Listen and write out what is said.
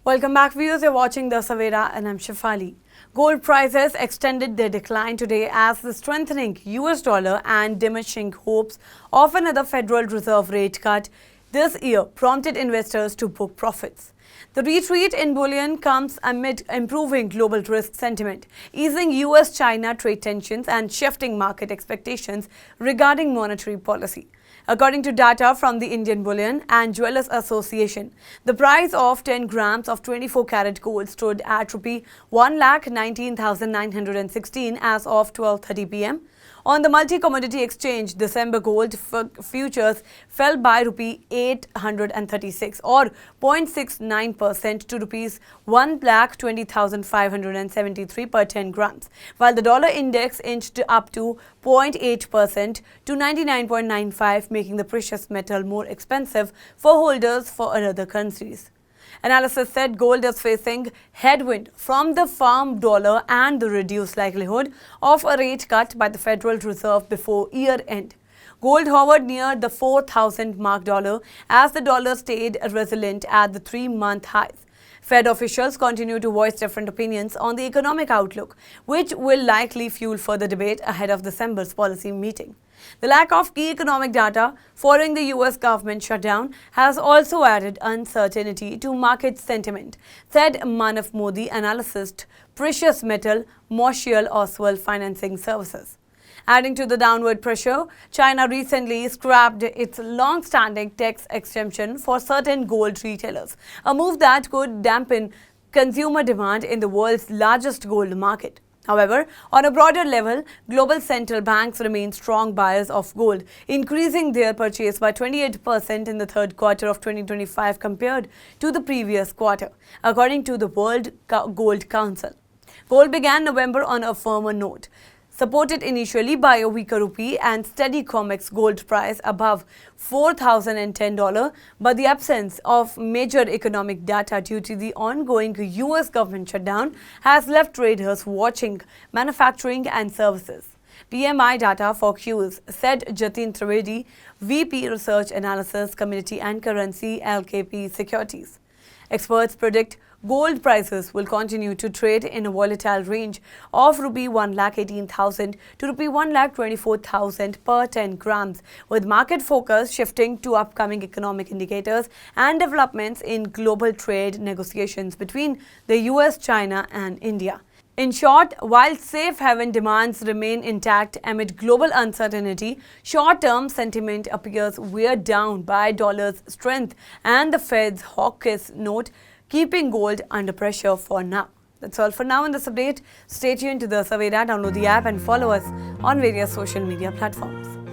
Welcome back, viewers. You're watching the Savera and I'm Shafali. Gold prices extended their decline today as the strengthening US dollar and diminishing hopes of another Federal Reserve rate cut this year prompted investors to book profits. The retreat in bullion comes amid improving global risk sentiment, easing US-China trade tensions and shifting market expectations regarding monetary policy. According to data from the Indian Bullion and Jewellers Association, the price of 10 grams of 24-karat gold stood at Rs 1,19,916 as of 12:30 p.m. On the multi-commodity exchange, December gold futures fell by Rs 836 or 0.69% to Rs 1,20,573 per 10 grams, while the dollar index inched up to 0.8% to 99.95, making the precious metal more expensive for holders for other currencies. Analysis said gold is facing headwind from the firm dollar and the reduced likelihood of a rate cut by the Federal Reserve before year end. Gold hovered near the 4,000 mark dollar as the dollar stayed resilient at the 3-month highs. Fed officials continue to voice different opinions on the economic outlook, which will likely fuel further debate ahead of December's policy meeting. The lack of key economic data following the US government shutdown has also added uncertainty to market sentiment, said Manav Modi, analyst, precious metal, Montreal Oswald Financing Services. Adding to the downward pressure, China recently scrapped its long-standing tax exemption for certain gold retailers, a move that could dampen consumer demand in the world's largest gold market. However, on a broader level, global central banks remain strong buyers of gold, increasing their purchase by 28% in the third quarter of 2025 compared to the previous quarter, according to the World Gold Council. Gold began November on a firmer note, supported initially by a weaker rupee and steady COMEX gold price above $4,010, but the absence of major economic data due to the ongoing US government shutdown has left traders watching manufacturing and services. PMI data for Qs, said Jatin Trivedi, VP Research Analysis Community and Currency, LKP Securities. Experts predict gold prices will continue to trade in a volatile range of Rs 1,18,000 to Rs 1,24,000 per 10 grams, with market focus shifting to upcoming economic indicators and developments in global trade negotiations between the US, China and India. In short, while safe haven demands remain intact amid global uncertainty, short-term sentiment appears weighed down by dollar's strength and the Fed's hawkish note, keeping gold under pressure for now. That's all for now in this update. Stay tuned to the Savera, download the app and follow us on various social media platforms.